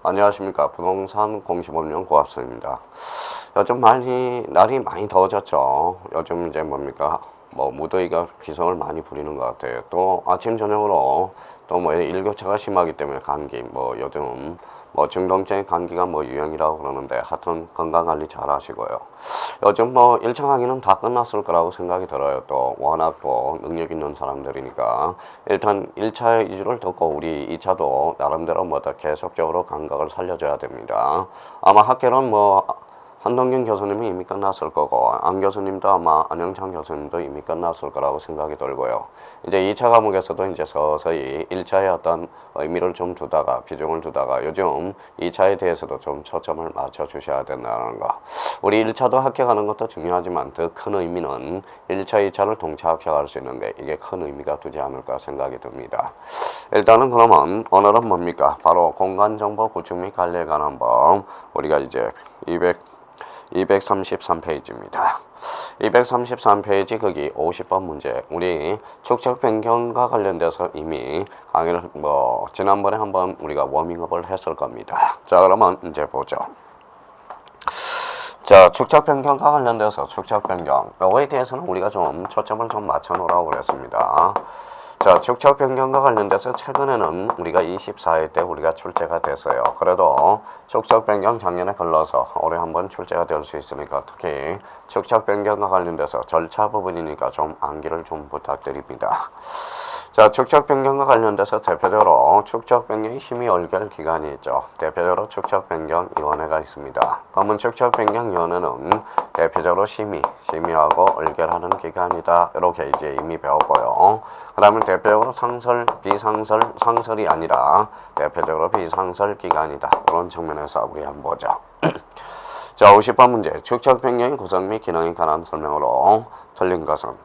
안녕하십니까. 부동산 공시법령 고합수입니다. 요즘 날이 많이 더워졌죠. 요즘 이제 뭡니까? 무더위가 기승을 많이 부리는 것 같아요. 또 아침 저녁으로 또 일교차가 심하기 때문에 감기, 요즘 중동적인 감기가 유행이라고 그러는데 하여튼 건강관리 잘 하시고요. 요즘 1차 강의는 다 끝났을 거라고 생각이 들어요. 또 워낙 또 능력 있는 사람들이니까 일단 1차 2주를 듣고 우리 2차도 나름대로 계속적으로 감각을 살려줘야 됩니다. 아마 학교는 한동균 교수님이 이미 끝났을 거고 안 교수님도 아마 안영찬 교수님도 이미 끝났을 거라고 생각이 들고요. 이제 2차 과목에서도 이제 서서히 1차에 어떤 의미를 좀 두다가 비중을 두다가 요즘 2차에 대해서도 좀 초점을 맞춰 주셔야 된다는 거. 우리 1차도 합격하는 것도 중요하지만 더 큰 의미는 1차, 2차를 동시에 합격할 수 있는 게 이게 큰 의미가 두지 않을까 생각이 듭니다. 일단은 그러면 오늘은 뭡니까? 바로 공간정보 구축 및 관리에 관한 법 우리가 이제 233페이지입니다. 233페이지 거기 50번 문제 우리 축적 변경과 관련돼서 이미 강의를 지난번에 한번 우리가 워밍업을 했을 겁니다. 자 그러면 이제 보죠. 자 축적 변경과 관련돼서 축적 변경 요거에 대해서는 우리가 좀 초점을 좀 맞춰 놓으라고 그랬습니다. 자, 축적 변경과 관련돼서 최근에는 우리가 24회 때 우리가 출제가 됐어요. 그래도 축적 변경 작년에 걸러서 올해 한번 출제가 될 수 있으니까 특히 축적 변경과 관련돼서 절차 부분이니까 좀 암기를 좀 부탁드립니다. 자, 축적 변경과 관련돼서 대표적으로 축적 변경 심의 의결 기관이 있죠. 대표적으로 축적 변경 위원회가 있습니다. 그러면 축적 변경 위원회는 대표적으로 심의하고 의결하는 기관이다. 이렇게 이제 이미 배웠고요. 그다음에 대표적으로 상설, 비상설, 상설이 아니라 대표적으로 비상설 기관이다. 그런 측면에서 우리 한번 보죠. 자, 50번 문제. 축적 변경의 구성 및 기능에 관한 설명으로 틀린 것은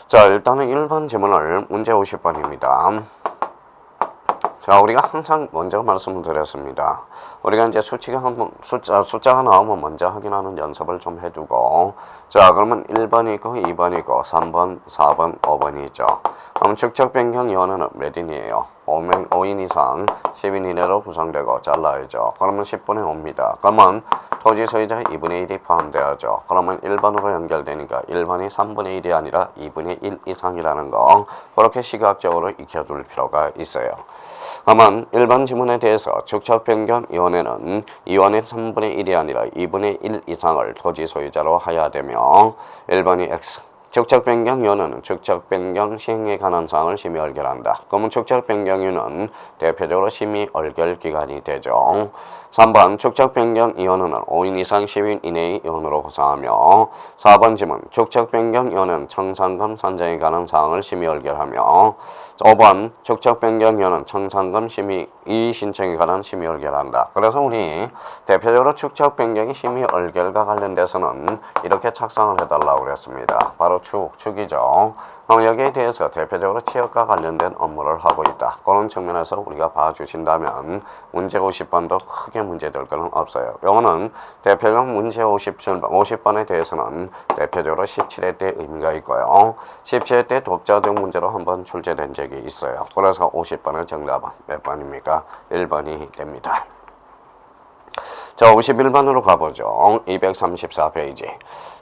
자, 일단은 1번 지문을 문제 50번입니다. 자, 우리가 항상 먼저 말씀을 드렸습니다. 우리가 이제 숫자가 나오면 먼저 확인하는 연습을 좀 해두고 자, 그러면 1번이 있고 2번이 있고 3번, 4번, 5번이 있죠. 그럼 축적 변경 위원회는 몇 인이에요? 5인 이상 10인 이내로 구성되고 잘라야죠. 그러면 10분의 5입니다. 그러면 토지 소유자 2분의 1이 포함되어야죠. 그러면 1번으로 연결되니까 1번이 3분의 1이 아니라 2분의 1 이상이라는 거 그렇게 시각적으로 익혀둘 필요가 있어요. 그러면 1번 지문에 대해서 축적 변경 위원회는 이원의 3분의 1이 아니라 2분의 1 이상을 토지 소유자로 하여야 되며 1번이 X 축적 변경 위원회는 축적 변경 시행에 관한 사항을 심의 의결한다. 그러면 축적 변경위는 대표적으로 심의 의결 기관이 되죠. 3번 축적 변경 위원회는 5인 이상 10인 이내의 위원으로 구성하며 4번 지문 축적 변경 위원회는 청산금 산정에 관한 사항을 심의 의결하며 5번 축적 변경 위원회는 청산금 심의 이의 신청에 관한 심의 의결한다. 그래서 우리 대표적으로 축적 변경의 심의 의결과 관련돼서는 이렇게 착상을 해달라고 그랬습니다. 바로 축이죠. 여기에 대해서 대표적으로 취업과 관련된 업무를 하고 있다. 그런 측면에서 우리가 봐주신다면 문제 50번도 크게 문제될 건 없어요. 요거는 대표적 문제 50번에 대해서는 대표적으로 17회 때 의미가 있고요. 17회 때 독자적 문제로 한번 출제된 적이 있어요. 그래서 50번의 정답은 몇 번입니까? 1번이 됩니다. 자, 51번으로 가보죠. 234페이지.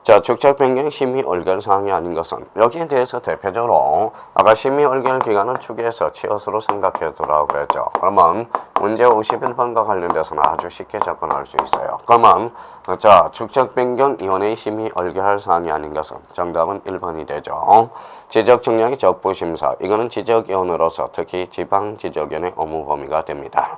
자, 축적 변경 심의 의결 사항이 아닌 것은 여기에 대해서 대표적으로 아까 심의 의결 기간은 축에서 치엇으로 생각해 두라고 그랬죠. 그러면 문제 51번과 관련돼서는 아주 쉽게 접근할 수 있어요. 그러면 자, 축적 변경 위원회의 심의 의결할 사항이 아닌 것은 정답은 1번이 되죠. 지적 측량의 적부 심사 이거는 지적위원으로서 특히 지방지적위원회 업무 범위가 됩니다.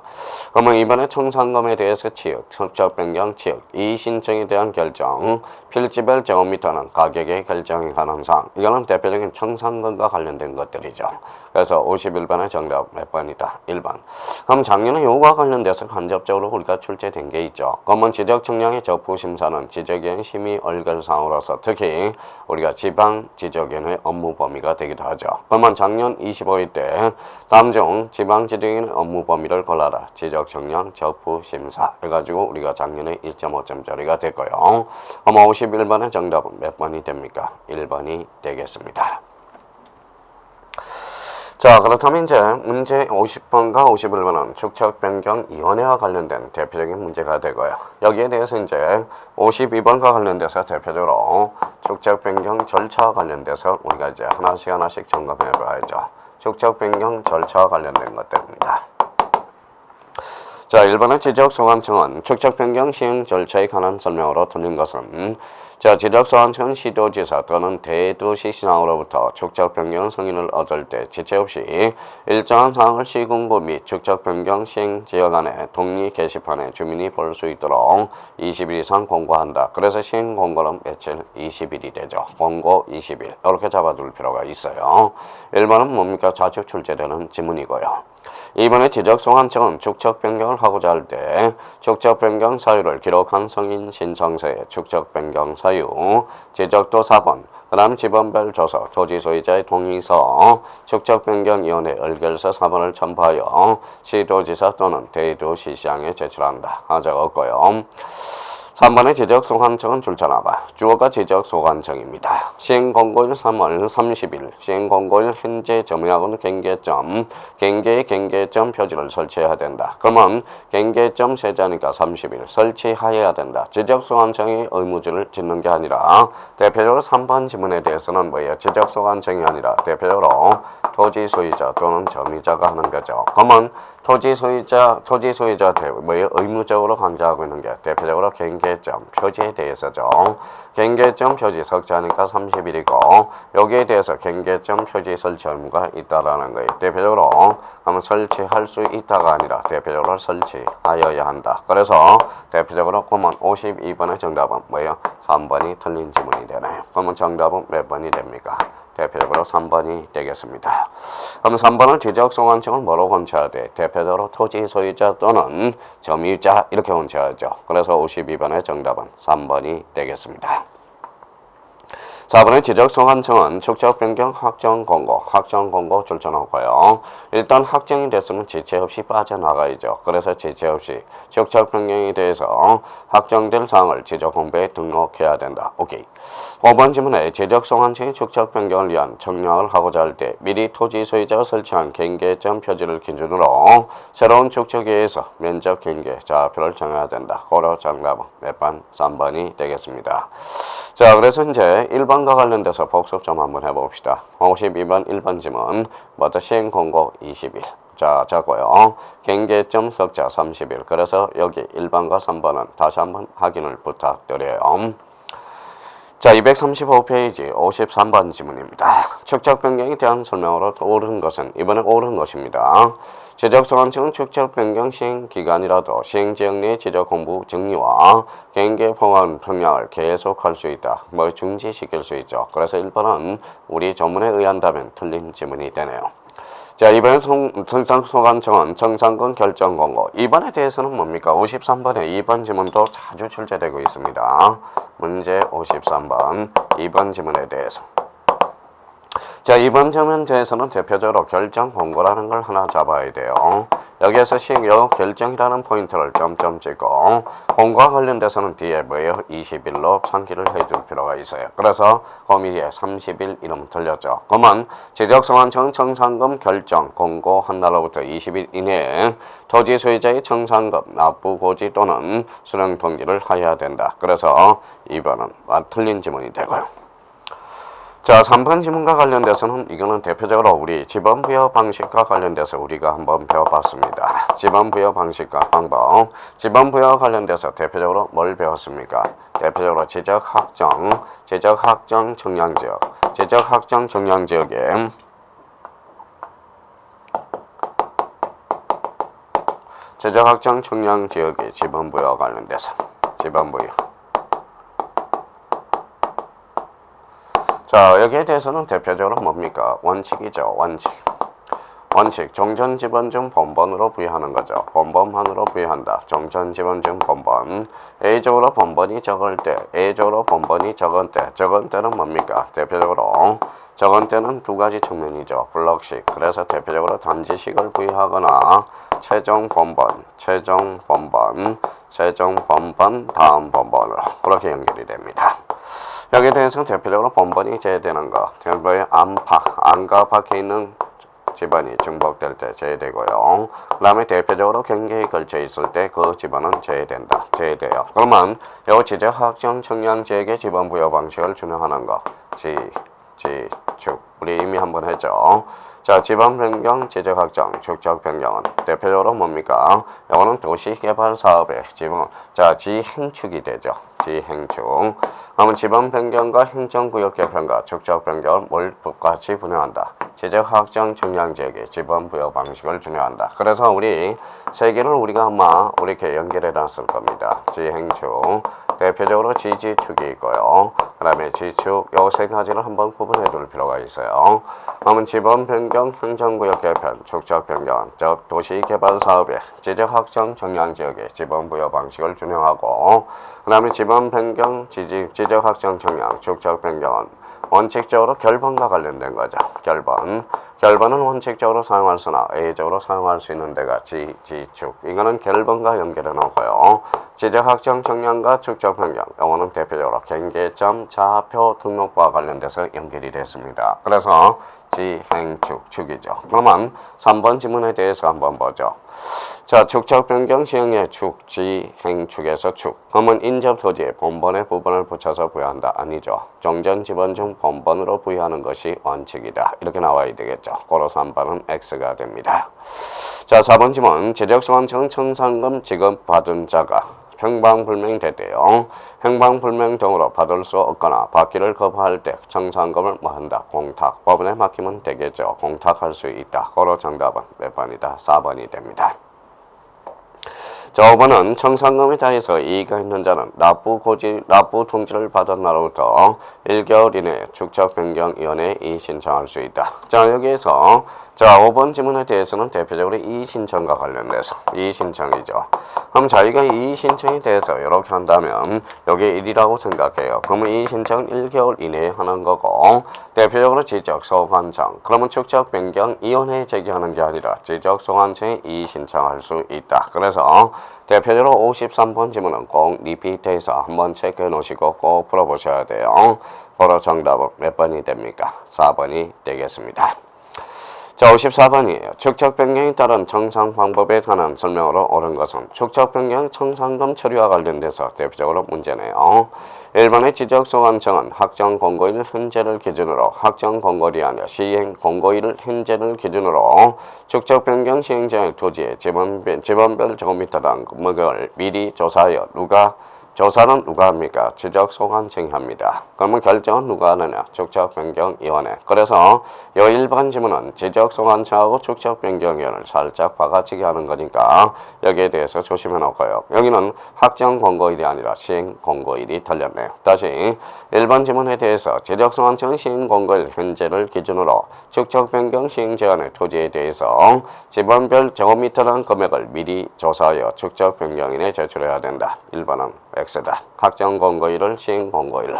그러면 이번에 청산금에 대해서 취득, 축적 변경 취득, 이의 신청에 대한 결정, 필지별 제곱미터는 가격의 결정에 관한 사항 이거는 대표적인 청산금과 관련된 것들이죠. 그래서 51번의 정답 몇 번이다? 1번. 그럼 작년에 요거와 관련돼서 간접적으로 우리가 출제된 게 있죠. 그러면 지적 측량의 적부 심사는 지적위원 심의 의결 사항으로서 특히 우리가 지방지적위원회 업무 범위가 되기도 하죠. 그러면 작년 25회 때 다음 중 지방지적위원회 업무 범위를 골라라. 지적 측량 적부 심사 해가지고 우리가 작년에 1.5점짜리가 됐고요. 그럼 51번의 정답은 몇 번이 됩니까? 1번이 되겠습니다. 자, 그렇다면 이제 문제 50번과 51번은 축척 변경 위원회와 관련된 대표적인 문제가 되고요. 여기에 대해서 이제 52번과 관련돼서 대표적으로 축척 변경 절차와 관련돼서 우리가 이제 하나씩 점검해 봐야죠. 축척 변경 절차와 관련된 것들입니다. 자, 1번은 지적소관청은 축척 변경 시행 절차에 관한 설명으로 틀린 것은 자, 지적소관청은 시도지사 또는 대도시시장으로부터 축척 변경 승인을 얻을 때 지체 없이 일정한 사항을 시군구 및 축척 변경 시행 지역 안에 독리 게시판에 주민이 볼 수 있도록 20일 이상 공고한다. 그래서 시행 공고는 며칠? 20일이 되죠. 공고 20일. 이렇게 잡아둘 필요가 있어요. 1번은 뭡니까? 자주 출제되는 지문이고요. 2번에 지적소관청은 축척 변경을 하고자 할 때 축척 변경 사유를 기록한 승인 신청서에 축척 변경 사유, 지적도 4번, 그 다음 지번별 조서, 토지 소유자의 동의서, 축척 변경 위원회 의결서 4번을 첨부하여 시도지사 또는 대도시시장에 제출한다. 적었고요. 3번의 지적소관청은 줄쳐나봐. 주어가 지적소관청입니다. 시행공고일 3월 30일, 시행공고일 현재 점유하고는 경계점 표지를 설치해야 된다. 그러면 경계점 세자니까 30일 설치하여야 된다. 지적소관청이 의무지를 짓는 게 아니라 대표적으로 3번 지문에 대해서는 뭐예요? 지적소관청이 아니라 대표적으로 토지 소유자 또는 점유자가 하는 거죠. 그러면 토지 소유자한테 뭐예요? 의무적으로 강조하고 있는 게 대표적으로 경계점 표지에 대해서죠. 경계점 표지 석자니까 30일이고 여기에 대해서 경계점 표지 설치 의무가 있다라는 거예요. 대표적으로 한번 설치할 수 있다가 아니라 대표적으로 설치하여야 한다. 그래서 대표적으로 그러면 52번의 정답은 뭐예요? 3번이 틀린 지문이 되나요? 그러면 정답은 몇 번이 됩니까? 대표적으로 3번이 되겠습니다. 그럼 3번은 지적소관청을 뭐로 혼쳐야 돼? 대표적으로 토지 소유자 또는 점유자 이렇게 혼쳐야죠. 그래서 52번의 정답은 3번이 되겠습니다. 4번의 지적소관청은 축척 변경 확정 공고 줄쳐놓고요. 일단 확정이 됐으면 지체 없이 빠져나가야죠. 그래서 지체 없이 축척 변경에 대해서 확정될 사항을 지적공부에 등록해야 된다. 오케이. 5번 지문에 지적소관청이 축척 변경을 위한 청약을 하고자 할 때 미리 토지 소유자가 설치한 경계점 표지를 기준으로 새로운 축척에 의해서 면적 경계 좌표를 정해야 된다. 고려 정답은 몇 번? 3번이 되겠습니다. 자, 그래서 이제 1번과 관련돼서 복습 좀 한번 해봅시다. 52번 1번 지문 먼저 시행공고 20일. 자, 자고요. 경계점 석자 30일. 그래서 여기 1번과 3번은 다시 한번 확인을 부탁드려요. 자, 235페이지 53번 지문입니다. 축척 변경에 대한 설명으로 옳은 것은 이번에 옳은 것입니다. 지적소관청은 축척 변경 시행 기간이라도 시행지역 내 지적 공부 정리와 경계 포함 평양을 계속할 수 있다. 중지시킬 수 있죠. 그래서 1번은 우리 전문에 의한다면 틀린 지문이 되네요. 자, 이번에 청산소관청은 청산권 결정 공고. 2번에 대해서는 뭡니까? 53번에 2번 지문도 자주 출제되고 있습니다. 문제 53번 2번 지문에 대해서. 자, 이번 점에 대해서는 대표적으로 결정 공고라는 걸 하나 잡아야 돼요. 여기에서 시행요 결정이라는 포인트를 점점 찍고 공고와 관련돼서는 뒤에 뭐예요? 20일로 상기를 해줄 필요가 있어요. 그래서 거미에 30일 이름 들렸죠. 그러면 지적소관청 청산금 결정 공고 한 날로부터 20일 이내에 토지 소유자의 청산금 납부 고지 또는 수령 통지를 하여야 된다. 그래서 2번은 틀린 지문이 되고요. 자, 3번 지문과 관련돼서는 이거는 대표적으로 우리 지번부여 방식과 관련돼서 우리가 한번 배워봤습니다. 지번부여 방식과 방법. 지번부여와 관련돼서 대표적으로 뭘 배웠습니까? 대표적으로 지적확정 청량지역. 지적확정 청량지역에 지적확정 청량지역의 지번부여와 관련돼서 지번부여. 자, 여기에 대해서는 대표적으로 뭡니까? 원칙이죠. 원칙. 종전지번중 본번으로 부여하는 거죠. 본번만으로 부여한다. 종전지번중 본번. A적으로 본번이 적을 때, A적으로 본번이 적은 때. 적은 때는 뭡니까? 대표적으로 적은 때는 두 가지 측면이죠. 블록식. 그래서 대표적으로 단지식을 부여하거나 최종 본번, 다음 본번으로 그렇게 연결이 됩니다. 여기에 대해서 대표적으로 본번이 제외되는 거, 안과 밖에 있는 지번이 중복될 때 제외되고요. 그 다음에 대표적으로 경계에 걸쳐 있을 때 그 지번은 제외된다. 제외돼요. 그러면 요 지적 확정 청량 지역의 지번 부여 방식을 준용하는 거. 축. 우리 이미 한번 했죠. 자, 지방 변경, 지적 확정, 축적 변경은 대표적으로 뭡니까? 이거는 도시개발 사업의 지방, 자, 지행축이 되죠. 지행축. 그러면 지방 변경과 행정구역 개편과 축적 변경을 뭘 같이 분야한다. 지적 확정 청량 지역의 지방 부여 방식을 준용한다. 그래서 우리 세 개를 우리가 아마 이렇게 연결해 놨을 겁니다. 지행축. 대표적으로 지지축이 있고요. 그 다음에 지축, 요 세 가지를 한번 구분해 둘 필요가 있어요. 그러면 지번 변경, 행정구역 개편, 축적 변경, 즉 도시개발사업의 지적확정 청량지역의 지번부여 방식을 준용하고, 그 다음에 지번 변경, 지적확정 청량, 축적 변경은 원칙적으로 결번과 관련된 거죠. 결번은 원칙적으로 사용할 수나 A적으로 사용할 수 있는 데가 지축. 이거는 결번과 연결해 놓고요. 지적 확정 청량과 축적 변경. 이거는 대표적으로 경계점, 좌표 등록과 관련돼서 연결이 됐습니다. 그래서 지행축이죠. 그러면 3번 지문에 대해서 한번 보죠. 자, 축적 변경 시행의 축, 지행축에서 축. 그러면 인접 토지에 본번의 부분을 붙여서 부여한다. 아니죠. 종전 지번 중 본번으로 부여하는 것이 원칙이다. 이렇게 나와야 되겠죠. 고로 3번은 X가 됩니다. 자, 4번 지문. 지적소관청은 청산금 지급받은 자가 행방불명되대요. 행방불명 등으로 받을 수 없거나 받기를 거부할 때 청산금을 한다. 공탁. 법원에 맡기면 되겠죠. 공탁할 수 있다. 고로 정답은 몇 번이다? 4번이 됩니다. 자, 5번은 청산금에 대해서 이의가 있는 자는 납부 통지를 받은 날로부터 1개월 이내에 축적변경위원회에 이의 신청할 수 있다. 자, 여기에서 5번 지문에 대해서는 대표적으로 이의 신청과 관련돼서 이의 신청이죠. 그럼 저희가 이의 신청에 대해서 이렇게 한다면 여기 1이라고 생각해요. 그러면 이의 신청은 1개월 이내에 하는 거고, 대표적으로 지적소관청, 그러면 축적변경위원회에 제기하는 게 아니라 지적소관청에 이의 신청할 수 있다. 그래서 대표적으로 53번 지문은 꼭 리피트해서 한번 체크해 놓으시고 꼭 풀어보셔야 돼요. 바로 정답은 몇 번이 됩니까? 4번이 되겠습니다. 자, 54번이에요. 축적 변경에 따른 청산 방법에 관한 설명으로 옳은 것은 축적 변경 청산금 처리와 관련돼서 대표적으로 문제네요. 1번의 지적소관청은 확정 공고일 현재를 기준으로 확정 공고일이 아니라 시행 공고일 현재를 기준으로 축적 변경 시행자의 토지의 지번별 제곱미터당 금액을 미리 조사하여 조사는 누가 합니까? 지적소관청이 합니다. 그러면 결정은 누가 하느냐? 축적변경위원회. 그래서 이 1번 지문은 지적소관청하고 축적변경위원회를 살짝 바가지게 하는 거니까 여기에 대해서 조심해 놓고요. 여기는 확정공고일이 아니라 시행공고일이 틀렸네요. 다시 1번 지문에 대해서 지적소관청은 시행공고일 현재를 기준으로 축적변경 시행제한의 토지에 대해서 지번별 제곱미터당 금액을 미리 조사하여 축적변경인에 제출해야 된다. 1번은 X다. 확정 공고일을 시행 공고일로.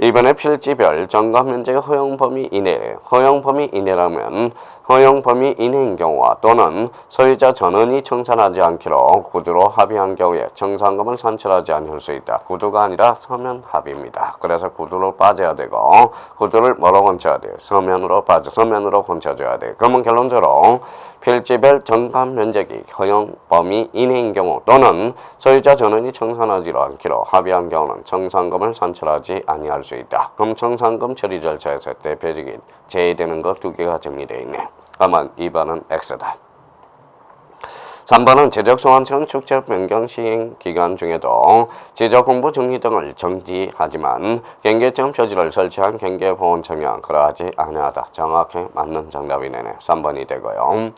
이번에 필지별 점검 면적의 허용 범위 이내라면 허용 범위 이내인 경우와 또는 소유자 전원이 청산하지 않기로 구두로 합의한 경우에 청산금을 산출하지 않을 수 있다. 구두가 아니라 서면 합의입니다. 그래서 구두로 빠져야 되고 구두를 뭐로 건쳐야 돼요? 서면으로 건쳐줘야 돼요. 그러면 결론적으로 필지별 점검 면적이 허용 범위 이내인 경우 또는 소유자 전원이 청산하지 않기로 합의한 경우는 청산금을 산출하지 아니할 수 있다. 그럼 청산금 처리 절차에서 대표적인 제외되는 것 2개가 정리되어 있네요. 그러면 2번은 X다. 3번은 지적소관청 축적 변경 시행 기간 중에도 지적공부 정리 등을 정지하지만 경계점 표지를 설치한 경계보온청량 그러하지 아니하다. 정확히 맞는 정답이네요. 3번이 되고요.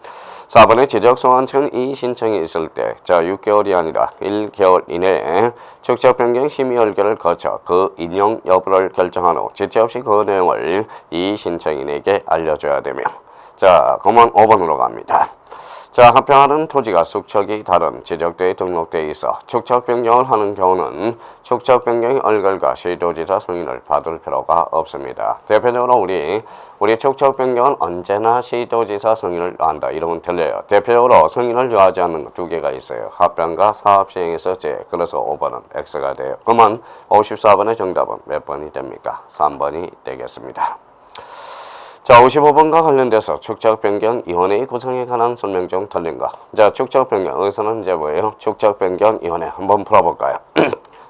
4번에 지적소관청 이의 신청이 있을 때 6개월이 아니라 1개월 이내에 축적 변경 심의 열결을 거쳐 그 인용 여부를 결정한 후 지체 없이 그 내용을 이의 신청인에게 알려줘야 되며, 자, 그러면 5번으로 갑니다. 자, 합병하는 토지가 숙척이 다른 지적대에 등록되어 있어 축척 변경을 하는 경우는 축척 변경의 얼결과 시도지사 승인을 받을 필요가 없습니다. 대표적으로 우리 축척 변경은 언제나 시도지사 승인을 한다. 이러면 틀려요. 대표적으로 승인을 요하지 않는 것 2개가 있어요. 합병과 사업시행에서 그래서 5번은 X가 돼요. 그러면 54번의 정답은 몇 번이 됩니까? 3번이 되겠습니다. 자, 55번과 관련돼서 축적 변경 위원회 구성에 관한 설명 중 틀린 거. 자, 축적 변경 여기서는 이제 뭐예요? 축적 변경 위원회 한번 풀어볼까요?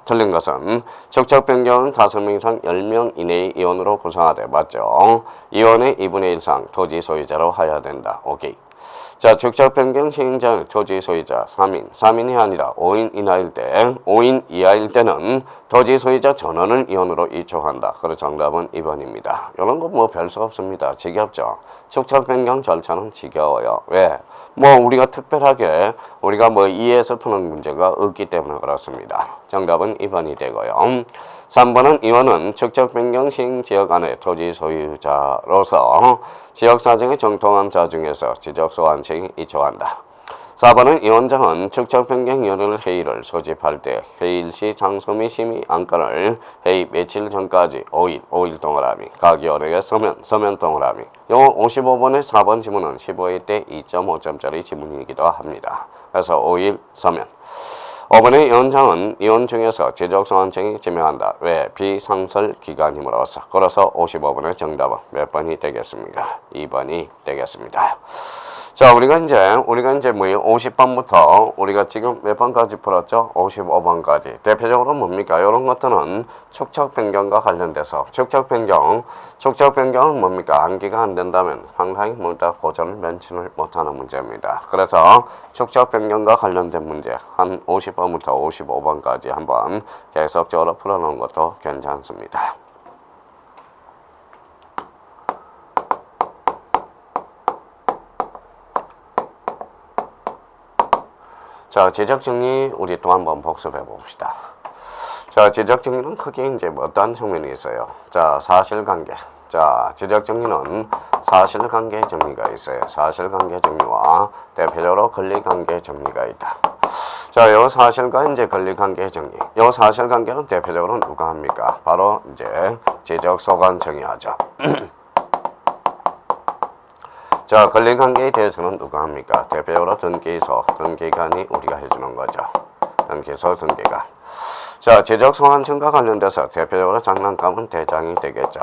틀린 것은 축적 변경은 5명 이상 10명 이내의 위원으로 구성하되 맞죠? 위원회 2분의 1 이상 토지 소유자로 하여야 된다. 오케이. 자, 축적 변경 시행자는 토지 소유자 3인이 아니라 5인 이하일 때, 5인 이하일 때는 토지 소유자 전원을 위원으로 이촉한다. 그래서 정답은 2번입니다. 이런 거 뭐 별 수 없습니다. 지겹죠? 축적 변경 절차는 지겨워요. 왜? 뭐 우리가 특별하게 우리가 뭐 이해해서 푸는 문제가 없기 때문에 그렇습니다. 정답은 2번이 되고요. 3번은 위원은 축적 변경 시행 지역 안에 토지 소유자로서 지역 사정에 정통한 자 중에서 지적 소환책이 이촉한다. 4번은 위원장은 축적 변경 위원회 회의를 소집할 때 회의 시 장소 및 심의 안건을 회의 며칠 전까지 5일 동그라미, 각 위원회에 서면 동그라미. 요 55번의 4번 지문은 15회 때 2.5점짜리 지문이기도 합니다. 그래서 5일 서면. 5번의 위원장은 위원 중에서 지적 소환청이 지명한다. 왜? 비상설 기관임으로써. 그래서 55번의 정답은 몇 번이 되겠습니까? 2번이 되겠습니다. 자, 우리가 이제 뭐 50번부터 우리가 지금 몇 번까지 풀었죠? 55번까지. 대표적으로 뭡니까? 이런 것들은 축적 변경과 관련돼서 축적 변경은 뭡니까? 암기가 안 된다면 상당히 뭐다 고전을 면치를 못하는 문제입니다. 그래서 축적 변경과 관련된 문제 한 50번부터 55번까지 한번 계속적으로 풀어놓은 것도 괜찮습니다. 자, 지적정리 우리 또 한번 복습해 봅시다. 자, 지적정리는 크게 이제 뭐 어떤 측면이 있어요. 자, 사실관계. 자, 지적정리는 사실관계 정리가 있어요. 사실관계 정리와 대표적으로 권리관계 정리가 있다. 자, 요 사실과 이제 권리관계 정리. 요 사실관계는 대표적으로 누가 합니까? 바로 이제 지적소관청이 하죠. 자, 권리관계에 대해서는 누가 합니까? 대표적으로 등기관이 우리가 해주는 거죠. 등기소, 등기관. 자, 지적소관청과 관련돼서 대표적으로 장난감은 대장이 되겠죠.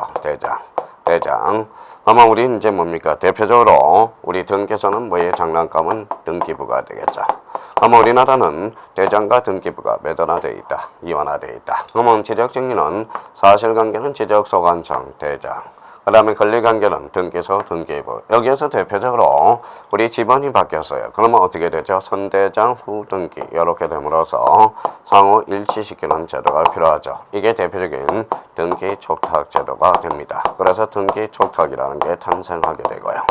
대장. 그러면 우리 이제 뭡니까? 대표적으로 우리 등기소는 뭐의 장난감은 등기부가 되겠죠. 그러면 우리나라는 대장과 등기부가 몇 원화되어 있다? 이원화되어 있다. 그러면 지적정리는 사실관계는 지적소관청, 대장. 그 다음에 권리관계는 등기소, 등기부. 여기에서 대표적으로 우리 지번이 바뀌었어요. 그러면 어떻게 되죠? 선대장, 후등기 이렇게 됨으로써 상호 일치시키는 제도가 필요하죠. 이게 대표적인 등기 촉탁 제도가 됩니다. 그래서 등기 촉탁이라는 게 탄생하게 되고요.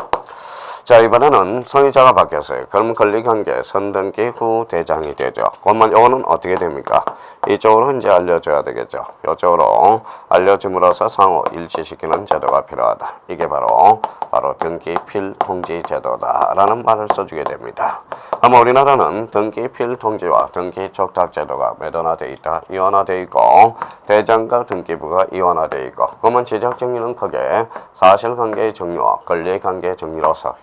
자, 이번에는 소유자가 바뀌었어요. 그럼 권리관계 선등기 후 대장이 되죠. 그러면 이거는 어떻게 됩니까? 이쪽으로 이제 알려줘야 되겠죠. 이쪽으로 알려줌으로써 상호 일치시키는 제도가 필요하다. 이게 바로 등기필 통지 제도다라는 말을 써주게 됩니다. 그럼 우리나라는 등기필 통지와 등기 촉탁 제도가 몇 원화되어 있다? 이원화되어 있고 대장과 등기부가 이원화되어 있고 그러면 지적정리는 크게 사실관계의 정리와 권리관계의 정리로서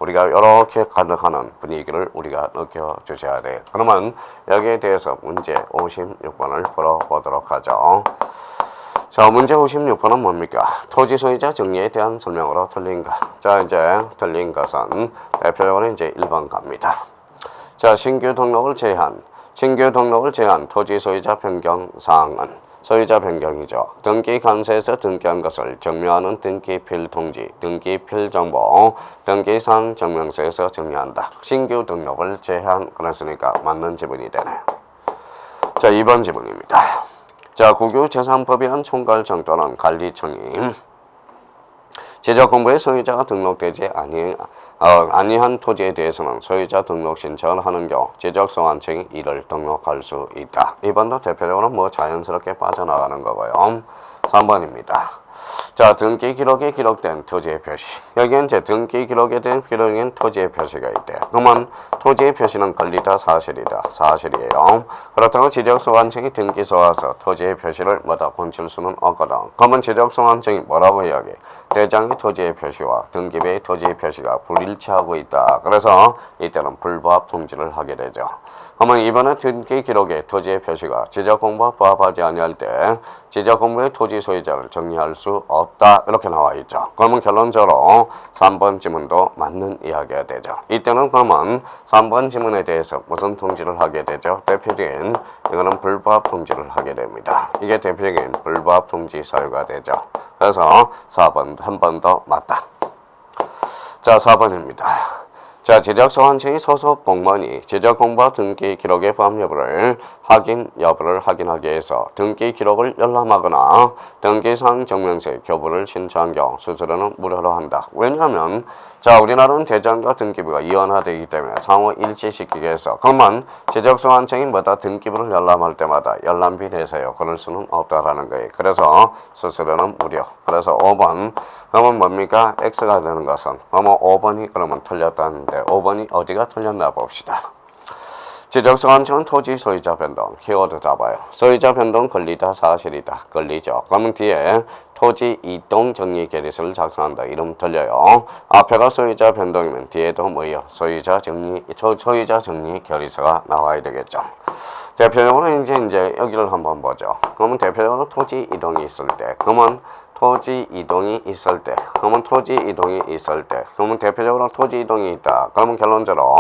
우리가 이렇게 가능하는 분위기를 우리가 느껴주셔야 돼요. 그러면 여기에 대해서 문제 56번을 풀어보도록 하죠. 자, 문제 56번은 뭡니까? 토지 소유자 정리에 대한 설명으로 틀린 것. 자, 이제 틀린 것은 대표적으로 이제 1번 갑니다. 자, 신규 등록을 제한 토지 소유자 변경 사항은 소유자 변경이죠. 등기 관세에서 등기한 것을 정리하는 등기필 통지, 등기필 정보, 등기상 증명서에서 정리한다. 신규 등록을 제한, 그랬으니까 맞는 지문이 되네요. 자, 2번 지문입니다. 자, 국유재산법에 의한 총괄청 또는 관리청이 지적공부에 소유자가 등록되지 아니한 토지에 대해서는 소유자 등록 신청을 하는 경우 지적소관청이 이를 등록할 수 있다. 이번도 대표적으로 뭐 자연스럽게 빠져나가는 거고요. 3번입니다. 자, 등기 기록에 기록된 토지의 표시. 여기는 이제 등기 기록에 대한 기록인 토지의 표시가 있대요. 그러면 토지의 표시는 권리다, 사실이에요. 그렇다고 지적소관청이 등기소 와서 토지의 표시를 고칠 수는 없거든. 그러면 지적소관청이 뭐라고 이야기? 대장의 토지의 표시와 등기부의 토지의 표시가 불일치하고 있다. 그래서 이때는 불부합 통지를 하게 되죠. 그러면 이번에 등기 기록에 토지의 표시가 지적공부와 부합하지 아니할 때 지적공부의 토지 소유자를 정리할 수 수 없다. 이렇게 나와 있죠. 그러면 결론적으로 3번 지문도 맞는 이야기가 되죠. 이때는 그러면 3번 지문에 대해서 무슨 통지를 하게 되죠? 대표적인 이거는 불법 통지를 하게 됩니다. 이게 대표적인 불법 통지 사유가 되죠. 그래서 4번 한 번 더 맞다. 자, 4번입니다. 자, 지적소관청이 소속 공무원이 지적공부와 등기 기록의 포함 여부를 확인하기 위해서 등기 기록을 열람하거나 등기사항 증명서의 교부를 신청한 경우 수수료는 무료로 한다. 왜냐하면 자, 우리나라는 대장과 등기부가 이원화되기 때문에 상호 일치시키기 위해서 그러면 지적소관청이 뭐다 등기부를 열람할 때마다 열람비 내세요. 그럴 수는 없다라는 거예요. 그래서 수수료는 무료. 그래서 5번 그러면 뭡니까? X가 되는 것은 그러면 5번이 그러면 틀렸다는데 5번이 어디가 틀렸나 봅시다. 지적소관청은 토지 소유자 변동 키워드 잡아요. 소유자 변동 권리다 사실이다. 권리죠. 그러면 뒤에 토지 이동 정리 계리서를 작성한다. 이름 틀려요. 앞에가 소유자 변동이면 뒤에도 뭐예요? 소유자 정리 결의서가 나와야 되겠죠. 대표적으로 이제 여기를 한번 보죠. 그러면 대표적으로 토지 이동이 있을 때 그러면 토지 이동이 있을 때 그러면 대표적으로 토지 이동이 있다. 그러면 결론적으로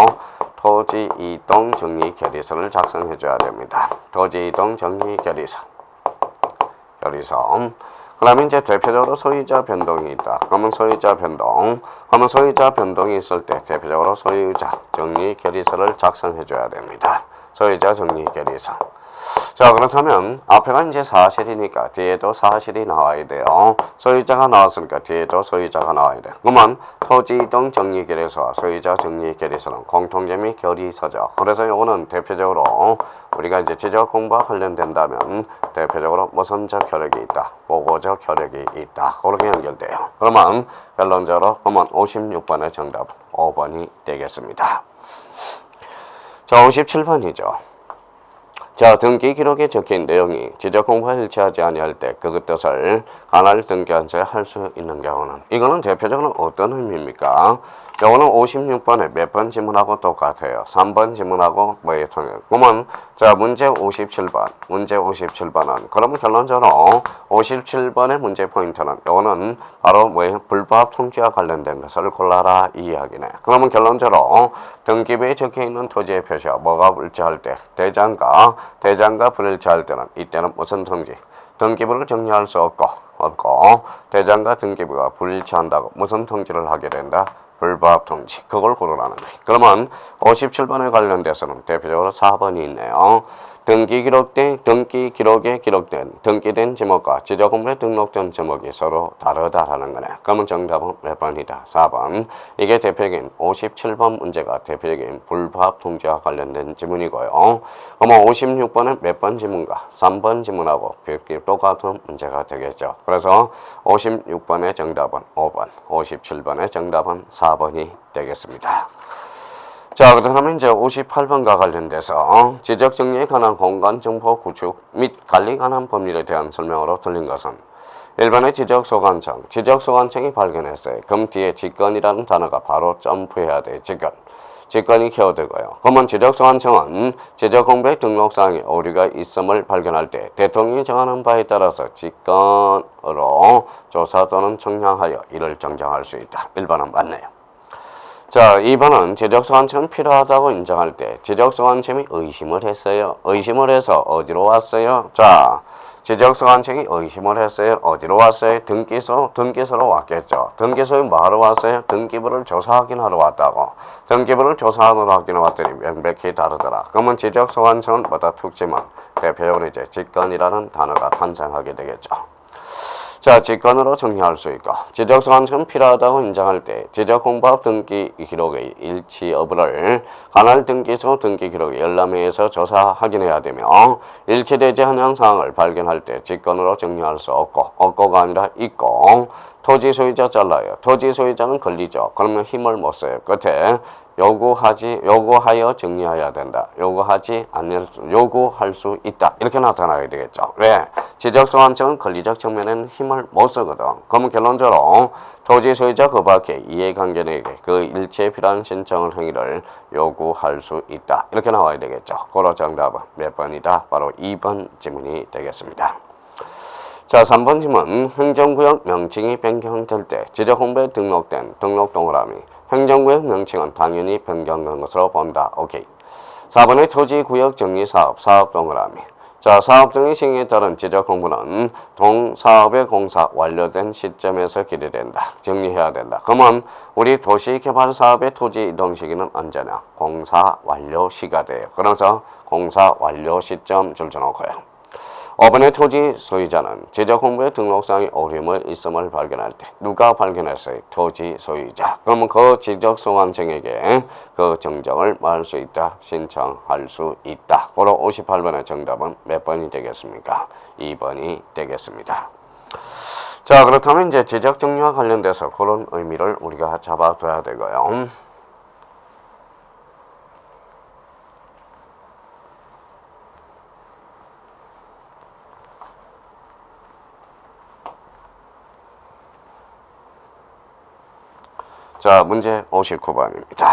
토지 이동 정리 결의서를 작성해 줘야 됩니다. 토지 이동 정리 결의서. 그러면 이제 대표적으로 소유자 변동이 있다. 그러면 소유자 변동이 있을 때 대표적으로 소유자 정리 결의서를 작성해 줘야 됩니다. 소유자 정리 결의서. 자, 그렇다면 앞에가 이제 사실이니까 뒤에도 사실이 나와야 돼요. 소유자가 나왔으니까 뒤에도 소유자가 나와야 돼. 그러면 토지 이동 정리 결의서와 소유자 정리 결의서는 공통점 및 결의서죠. 그래서 이거는 대표적으로 우리가 이제 지적 공부와 관련된다면 대표적으로 무선적 효력이 있다, 보고적 효력이 있다. 그렇게 연결돼요. 그러면 결론적으로 그러면 56번의 정답은 5번이 되겠습니다. 자, 57번이죠. 자, 등기 기록에 적힌 내용이 지적 공부와 일치하지 아니할 때 그 뜻을 관할 등기한서에 할 수 있는 경우는 이거는 대표적으로 어떤 의미입니까? 요거는 56번에 몇 번 지문하고 똑같아요. 3번 지문하고 뭐에 통해요. 그러면 자, 문제 57번은 그러면 결론적으로 57번의 문제 포인트는 요거는 바로 뭐예요? 불법 통지와 관련된 것을 골라라 이 이야기네. 그러면 결론적으로 등기부에 적혀있는 토지의 표시와 뭐가 일치할 때 대장과 불일치할 때는 이때는 무슨 통지? 등기부를 정리할 수 없고 대장과 등기부가 불일치한다고 무슨 통지를 하게 된다? 불법 통지. 그걸 고르라는 거예요. 그러면 57번에 관련돼서는 대표적으로 4번이 있네요. 등기 기록에 등기된 지목과 지적 공부에 등록된 지목이 서로 다르다라는 거네. 그러면 정답은 몇 번이다? 4번. 이게 대표적인 57번 문제가 대표적인 불법 통지와 관련된 지문이고요. 그러면 56번은 몇 번 지문과 3번 지문하고 똑같은 문제가 되겠죠. 그래서 56번의 정답은 5번, 57번의 정답은 4번이 되겠습니다. 자, 그다음에 이제 58번과 관련돼서 지적 정리에 관한 공간 정보 구축 및 관리 관한 법률에 대한 설명으로 들린 것은 1번의 지적소관청이 발견했어요. 그럼 뒤에 직권이라는 단어가 바로 점프해야 돼요. 직권이 키워드고요. 그러면 지적소관청은 지적공부의 등록사항에 오류가 있음을 발견할 때 대통령이 정하는 바에 따라서 직권으로 조사 또는 청량하여 이를 정정할 수 있다. 1번은 맞네요. 자, 2번은 지적소관청은 필요하다고 인정할 때 지적소관청이 의심을 했어요. 의심을 해서 어디로 왔어요? 자, 지적소관청이 의심을 했어요. 어디로 왔어요? 등기소로 왔겠죠. 등기소에 뭐하러 왔어요? 등기부를 조사확인하러 왔다고. 등기부를 조사하러 확인해 왔더니 명백히 다르더라. 그러면 지적소관청은 뭐다 툭지만 대표적으로 이제 직권이라는 단어가 탄생하게 되겠죠. 자, 직권으로 정리할 수 있고 지적소관청은 필요하다고 인정할 때 지적공부와 등기 기록의 일치 여부를 관할 등기소 등기 기록의 열람회에서 조사 확인해야 되며 일치되지 않은 사항을 발견할 때 직권으로 정리할 수 없고가 아니라 있고 토지 소유자 잘라요. 토지 소유자는 권리죠. 그러면 힘을 못 써요. 끝에 요구하여 정리해야 된다. 요구할 수 있다. 이렇게 나타나야 되겠죠. 왜? 지적소관청은 권리적 측면에는 힘을 못 쓰거든. 그러면 결론적으로 토지 소유자 그 밖에 이해관계자에게 그 일체에 필요한 신청을 행위를 요구할 수 있다. 이렇게 나와야 되겠죠. 고로 정답은 몇 번이다? 바로 2번 지문이 되겠습니다. 자, 3번 질문. 행정구역 명칭이 변경될 때 지적홍보에 등록된 등록 동그라미. 행정구역 명칭은 당연히 변경된 것으로 본다. 오케이. 4번의 토지구역 정리사업, 사업 동그라미. 자, 사업 등의 시행에 따른 지적 홍보는 사업의 공사 완료된 시점에서 기재된다. 정리해야 된다. 그러면 우리 도시개발 사업의 토지 이동 시기는 언제냐? 공사 완료 시가 돼요. 그래서 공사 완료 시점 줄여놓고요. 5번의 토지 소유자는 지적 홍보에 등록상의 어려움을 있음을 발견할 때 누가 발견했어요? 토지 소유자. 그러면 그 지적 소관청에게 그 정정을 말할 수 있다. 신청할 수 있다. 고로 58번의 정답은 몇 번이 되겠습니까? 2번이 되겠습니다. 자, 그렇다면 이제 지적 정리와 관련돼서 그런 의미를 우리가 잡아둬야 되고요. 자, 문제 59번입니다.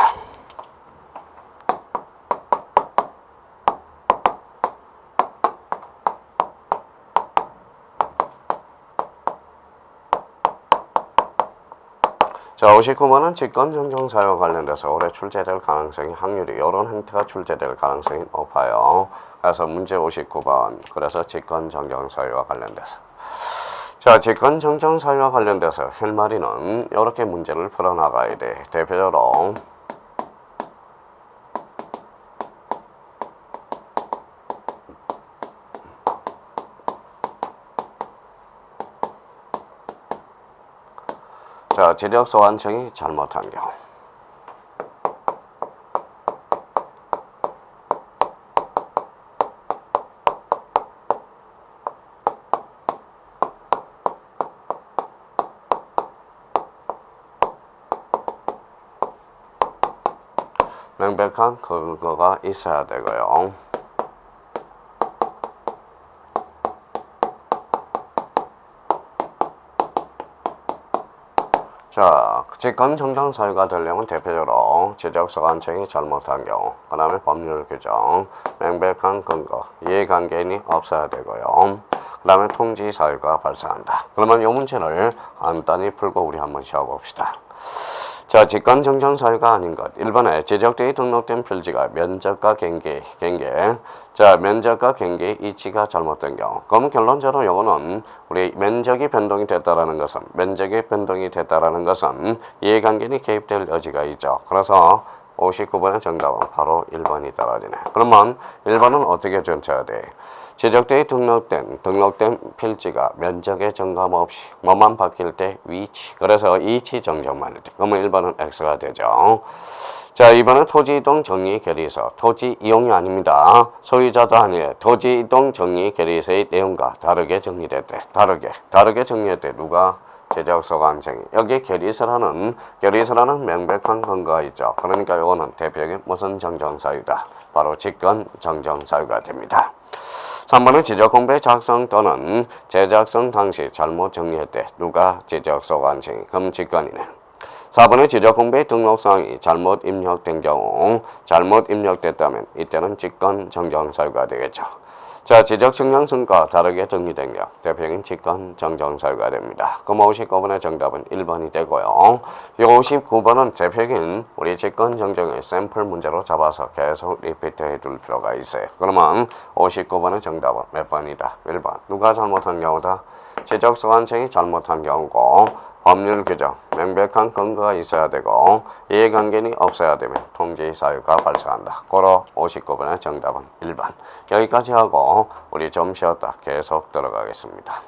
자, 59번은 직권정정사유와 관련돼서 올해 출제될 가능성이 확률이 이런 형태가 출제될 가능성이 높아요. 그래서 문제 59번. 그래서 직권정정사유와 관련돼서. 자, 직권정정사유와 관련돼서 헬마리는 이렇게 문제를 풀어나가야 돼. 대표적으로 자, 지적소관청이 잘못한 경우. 명백한 근거가 있어야 되고요. 자, 직권정정사유가 되려면 대표적으로 지적소관청이 잘못한 경우, 그 다음에 법률 규정, 명백한 근거, 이해관계인이 없어야 되고요. 그 다음에 통지사유가 발생한다. 그러면 이 문제를 간단히 풀고 우리 한번 쉬어봅시다. 자, 직권정정사유가 아닌 것. 1번에 지적대에 등록된 필지가 면적과 경계. 자, 면적과 경계의 이치가 잘못된 경우. 그럼 결론적으로 이거는 우리 면적이 변동이 됐다라는 것은 이해관계인이 개입될 여지가 있죠. 그래서 59번의 정답은 바로 1번이 떨어지네. 그러면 1번은 어떻게 전체해야 돼? 지적대에 등록된 필지가 면적의 정감 없이 뭐만 바뀔 때 위치. 그래서 이치 정정만 할 때. 그러면 1번은 X가 되죠. 자, 2번은 토지이동 정리 결의서. 토지 이용이 아닙니다. 소유자도 아니에요. 토지이동 정리 결의서의 내용과 다르게 정리될 때. 다르게 정리할 때 누가? 지적소관청이. 여기 결의서라는 명백한 근거가 있죠. 그러니까 이거는 대표적인 무슨 정정사유다. 바로 직권정정사유가 됩니다. 3번은 지적홍보의 작성 또는 제작성 당시 잘못 정리할 때 누가? 지적소관청이. 그럼 직권이네. 4번의 지적홍보의 등록사항이 잘못 입력된 경우, 잘못 입력됐다면 이때는 직권정정사유가 되겠죠. 자, 지적증명성과 다르게 정리된 경우 대표적인 직권정정사유가 됩니다. 그럼 59번의 정답은 1번이 되고요. 59번은 대표적인 우리 직권정정의 샘플 문제로 잡아서 계속 리피트 해둘 필요가 있어요. 그러면 59번의 정답은 몇 번이다? 1번. 누가 잘못한 경우다? 지적소관청이 잘못한 경우고, 법률 규정, 명백한 근거가 있어야 되고 이해관계인이 없어야 되면 통지사유가 발생한다. 고로 59번의 정답은 1번. 여기까지 하고 우리 좀 쉬었다 계속 들어가겠습니다.